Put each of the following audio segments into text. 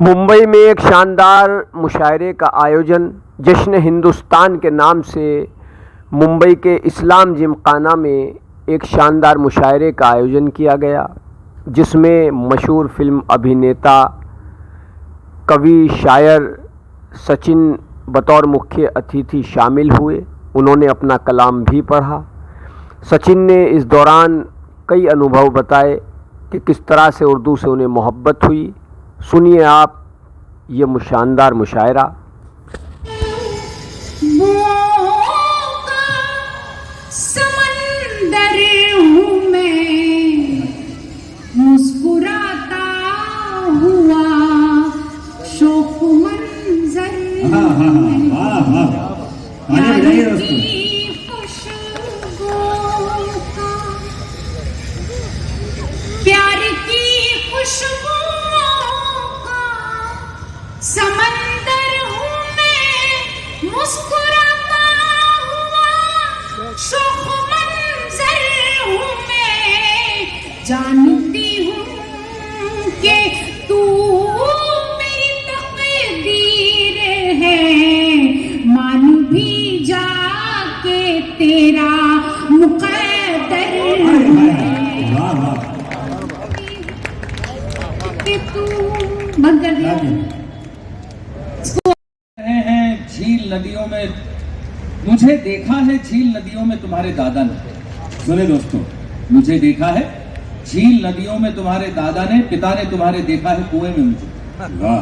मुंबई में एक शानदार मुशायरे का आयोजन जश्न हिंदुस्तान के नाम से मुंबई के इस्लाम जिमखाना में एक शानदार मुशायरे का आयोजन किया गया, जिसमें मशहूर फिल्म अभिनेता, कवि, शायर सचिन बतौर मुख्य अतिथि शामिल हुए। उन्होंने अपना कलाम भी पढ़ा। सचिन ने इस दौरान कई अनुभव बताए कि किस तरह से उर्दू से उन्हें मोहब्बत हुई। सुनिए आप ये शानदार मुशायरा। समंदर हूँ मैं, मुस्कुराता हुआ शोक मंजर प्यार की खुशबू का समंदर हूँ मैं, मुस्कुराता हुआ शोक मंजर हूँ मैं। जानती हूँ कि तू मेरी तकदीर है, मान भी जाके तेरा मुक़द्दर है। हैं झील नदियों में, मुझे देखा है झील नदियों में तुम्हारे दादा ने। सुने दोस्तों, मुझे देखा है झील नदियों में तुम्हारे दादा ने, पिता ने तुम्हारे देखा है कुएं में मुझे। वाह।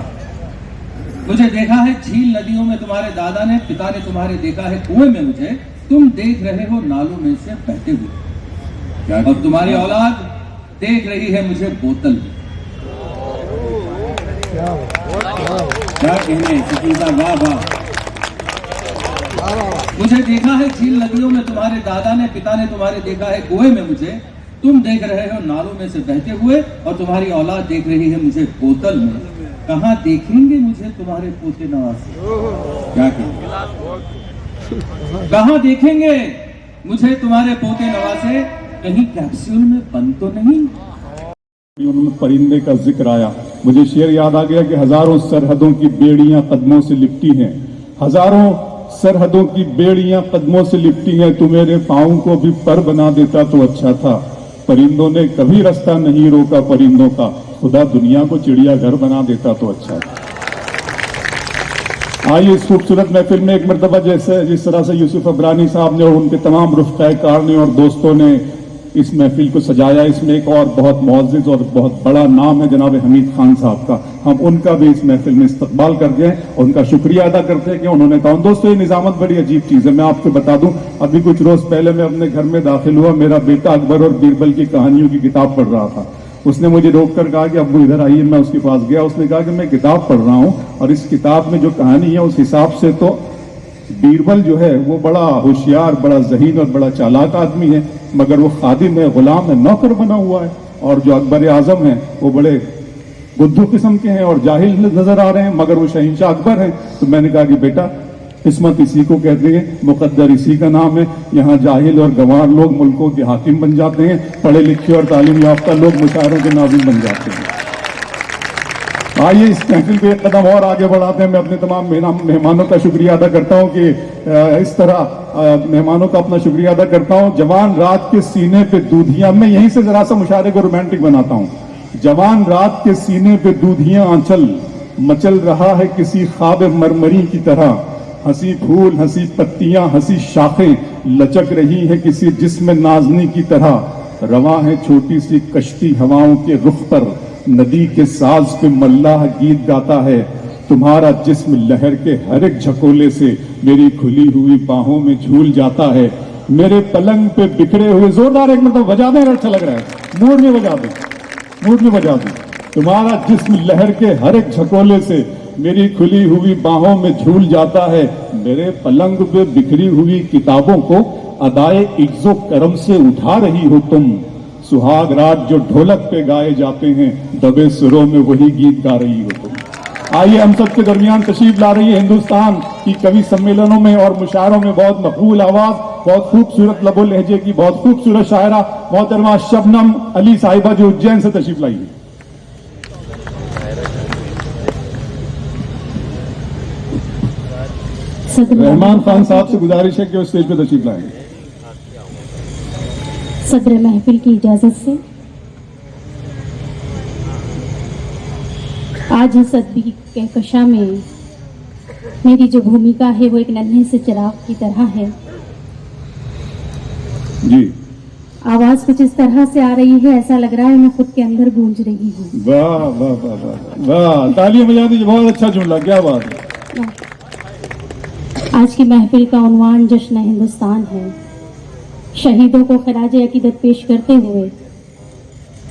मुझे देखा है झील नदियों में तुम्हारे दादा ने, पिता ने तुम्हारे देखा है कुएं में मुझे। तुम देख रहे हो नालों में से बहते हुए, और तुम्हारी औलाद देख रही है मुझे बोतल में। क्या कहने सचिन साहब, वाह वाह। मुझे देखा है झील नदियों में तुम्हारे दादा ने, पिता ने तुम्हारे देखा है कुएं में मुझे। तुम देख रहे हो नालों में से बहते हुए, और तुम्हारी औलाद देख रही है मुझे बोतल में। कहाँ देखेंगे मुझे तुम्हारे पोते नवासे? क्या कहेंगे? कहाँ देखेंगे मुझे तुम्हारे पोते नवासे? कहीं कैप्सूल में बंद तो नहीं? उन्होंने परिंदे का जिक्र आया, मुझे शेर याद आ गया कि हजारों सरहदों की बेड़ियां कदमों से लिपटी हैं, हजारों सरहदों की बेड़ियां कदमों से लिपटी हैं। तू मेरे पाँव को भी पर बना देता तो अच्छा था। परिंदों ने कभी रास्ता नहीं रोका परिंदों का, खुदा दुनिया को चिड़ियाघर बना देता तो अच्छा था। आइए इस खूबसूरत महफिल में एक मरतबा जैसे जिस तरह से यूसुफ अबरानी साहब ने और उनके तमाम रुफ़क़ाए-कार ने और दोस्तों ने इस महफिल को सजाया, इसमें एक और बहुत मुअज़्ज़िज़ और बहुत बड़ा नाम है जनाब हमीद खान साहब का। हम उनका भी इस महफिल में इस्तकबाल करते हैं, उनका शुक्रिया अदा करते हैं कि उन्होंने कहा। दोस्तों, ये निज़ामत बड़ी अजीब चीज़ है। मैं आपको बता दूं, अभी कुछ रोज पहले मैं अपने घर में दाखिल हुआ, मेरा बेटा अकबर और बीरबल की कहानियों की किताब पढ़ रहा था। उसने मुझे रोक कर कहा कि अब्बू इधर आइए। मैं उसके पास गया, उसने कहा कि मैं किताब पढ़ रहा हूँ और इस किताब में जो कहानी है उस हिसाब से तो बीरबल जो है वो बड़ा होशियार, बड़ा ज़हीन और बड़ा चालाक आदमी है, मगर वो खादिम है, गुलाम है, नौकर बना हुआ है। और जो अकबर आजम है वो बड़े बुद्धू किस्म के हैं और जाहिल नजर आ रहे हैं, मगर वो शहंशाह अकबर हैं। तो मैंने कहा कि बेटा, किस्मत इसी को कहते हैं, मुकद्दर इसी का नाम है। यहाँ जाहिल और गंवार लोग मुल्कों के हाकिम बन जाते हैं, पढ़े लिखे और तालीम याफ्ता लोग मुशायरों के नाज़िम बन जाते हैं। आइए इस महफिल को एक कदम और आगे बढ़ाते हैं। मैं अपने तमाम मेहमानों का शुक्रिया अदा करता हूं कि इस तरह मेहमानों का अपना शुक्रिया अदा करता हूं। जवान रात के सीने पे दूधियां, मैं यहीं से जरा सा मुशायरे को रोमांटिक बनाता हूं। जवान रात के सीने पे दूधियां आंचल मचल रहा है किसी ख्वाब मरमरी की तरह। हंसी फूल, हंसी पत्तियां, हंसी शाखें लचक रही है किसी जिस्म नाजनी की तरह। रवा है छोटी सी कश्ती हवाओं के रुख पर, नदी के साज पे मल्लाह गीत गाता है। तुम्हारा जिस्म लहर के हर एक झकोले से मेरी खुली हुई बाहों में झूल जाता है। मेरे पलंग पे बिखरे हुए, जोरदार एक मतलब बजा दें, अच्छा लग रहा है, मूड में बजा दें, मूड में बजा दें। तुम्हारा जिस्म लहर के हर एक झकोले से मेरी खुली हुई बाहों में झूल जाता है। मेरे पलंग पे बिखरी हुई किताबों को अदाए इज्जो करम से उठा रही हो तुम। सुहाग रात जो ढोलक पे गाए जाते हैं, दबे सुरों में वही गीत गा रही हो तुम। आइए हम सबके दरमियान तशरीफ ला रही है हिंदुस्तान की कवि सम्मेलनों में और मुशायरों में बहुत मकबूल आवाज, बहुत खूबसूरत लबो लहजे की बहुत खूबसूरत शायरा मोहतरमा शबनम अली साहिबा जो उज्जैन से तशरीफ लाई है। रहमान खान साहब से गुजारिश है कि वो स्टेज पे तशरीफ लाएंगे। सदर महफिल की इजाजत से आज इस अदबी कहकशा में मेरी जो भूमिका है वो एक नन्हे से चिराग की तरह है। जी, आवाज कुछ इस तरह से आ रही है, ऐसा लग रहा है मैं खुद के अंदर गूंज रही हूँ। वाह वाह वाह वाह वाह, तालियां बजा दीजिए, बहुत अच्छा जुमला, क्या बात है। आज की महफिल का उन्वान जश्न हिंदुस्तान है। शहीदों को खराज अकीदत पेश करते हुए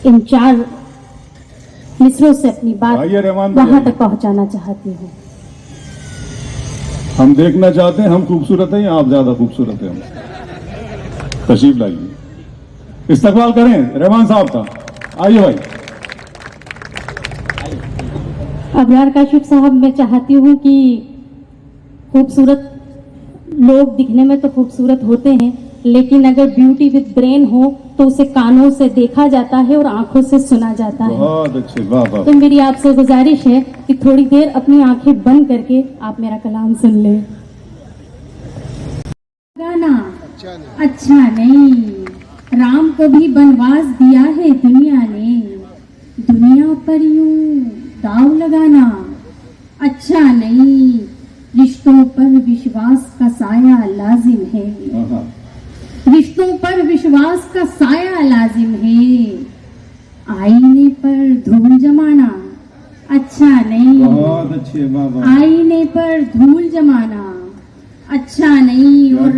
इन 4 मिसरों से अपनी बात आइए रहमान वहां भाई, तक पहुंचाना चाहती हूँ। हम देखना चाहते हैं हम खूबसूरत हैं या आप ज्यादा खूबसूरत हैं। तशरीफ लाइए, इस्तकबाल करें रहमान साहब का। आइए भाई। अबरार काशिफ साहब, मैं चाहती हूँ कि खूबसूरत लोग दिखने में तो खूबसूरत होते हैं, लेकिन अगर ब्यूटी विद ब्रेन हो तो उसे कानों से देखा जाता है और आंखों से सुना जाता है। बहुत अच्छे, वाह वाह। तो मेरी आपसे गुजारिश है कि थोड़ी देर अपनी आंखें बंद करके आप मेरा कलाम सुन ले। गाना अच्छा नहीं, राम को भी वनवास दिया है दुनिया ने, दुनिया पर यूं दाव लगाना अच्छा नहीं, रिश्तों पर विश्वास का साया लाजिम है, रिश्तों पर विश्वास का साया लाजिम है, आईने पर धूल जमाना अच्छा नहीं, बहुत अच्छे, वाह वाह। आईने पर धूल जमाना अच्छा नहीं। और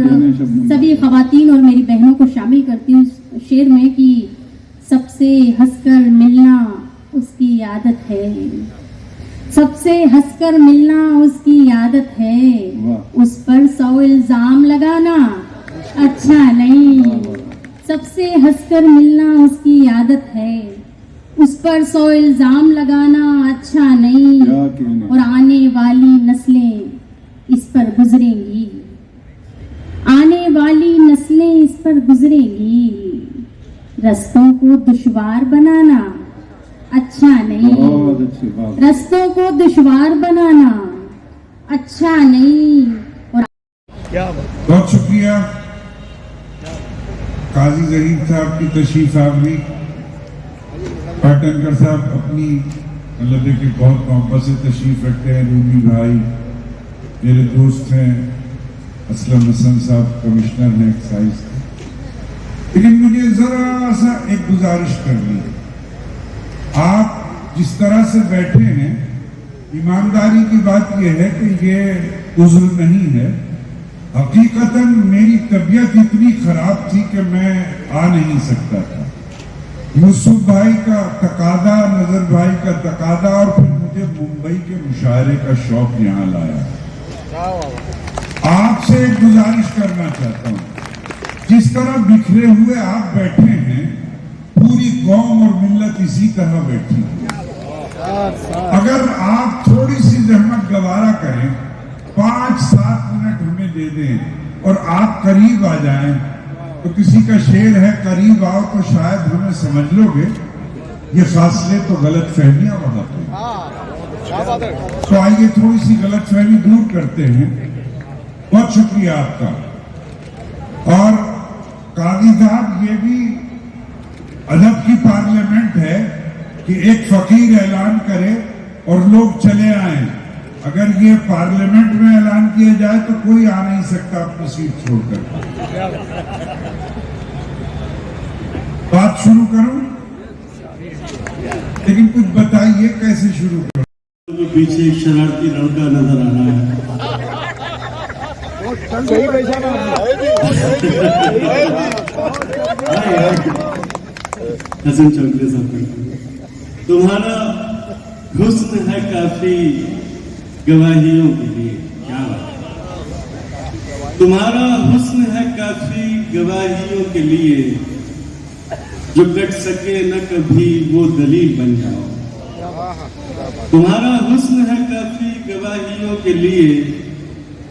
सभी खवातीन और मेरी बहनों को शामिल करती हूँ शेर में कि सबसे हंसकर मिलना उसकी आदत है, सबसे हंसकर मिलना उसकी आदत है, उस पर 100 इल्जाम लगाना अच्छा नहीं, सबसे हंसकर मिलना उसकी आदत है, उस पर 100 इल्जाम लगाना अच्छा नहीं, और आने वाली नस्लें इस पर गुजरेंगी, आने वाली नस्लें इस पर गुजरेंगी, रस्तों को दुश्वार बनाना अच्छा नहीं, रस्तों को दुश्वार बनाना अच्छा नहीं। और बहुत शुक्रिया काजी जहीर साहब की तशरीफ आवरी। पाटनकर साहब अपनी मतलब कि बहुत मोहब्बत से तशरीफ रखते हैं। रूबी भाई मेरे दोस्त हैं, असलम हसन साहब कमिश्नर हैं एक्साइज के। लेकिन मुझे जरा सा एक गुजारिश करनी है, आप जिस तरह से बैठे हैं, ईमानदारी की बात यह है कि ये उज़्र नहीं है। हकीकतन मेरी तबीयत इतनी खराब थी कि मैं आ नहीं सकता था। यूसुफ भाई का तकादा, नजर भाई का तकादा, और फिर मुझे मुंबई के मुशायरे का शौक यहाँ लाया। आपसे एक गुजारिश करना चाहता हूँ, जिस तरह बिखरे हुए आप बैठे हैं, पूरी कौम और मिल्लत इसी तरह बैठी है। अगर आप थोड़ी सी जहमत गवारा करें, 5-7 मिनट हमें दे दें और आप करीब आ जाएं, तो किसी का शेर है करीब आओ तो शायद हमें समझ लोगे। ये फासले तो गलत फहमियां बढ़ाते हैं। तो आइए थोड़ी सी गलत फहमी दूर करते हैं। बहुत शुक्रिया आपका। और काजी साहब, ये भी अदब की पार्लियामेंट है कि एक फकीर ऐलान करे और लोग चले आए। अगर ये पार्लियामेंट में ऐलान किया जाए तो कोई आ नहीं सकता अपनी सीट छोड़कर। बात शुरू करूं, लेकिन कुछ बताइए कैसे शुरू करूं। तो पीछे एक शरारती लड़का नजर आ रहा है। हसन चौधरी साहब, तुम्हारा हुस्न है काफी गवाहियों के लिए। क्या बात है, तुम्हारा हुस्न है काफी गवाहियों के लिए, जो कट सके न कभी वो दलील बन जाओ। तुम्हारा हुस्न है काफी गवाहियों के लिए,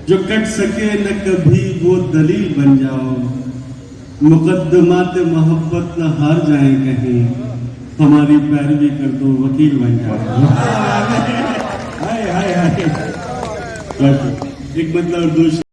जो कट सके न कभी वो दलील बन जाओ। मुकद्दमात मोहब्बत न हार जाए कहीं, हमारी पैरवी कर दो वकील बन जाओ। हाय हाय हाय। एक मतलब दूसरा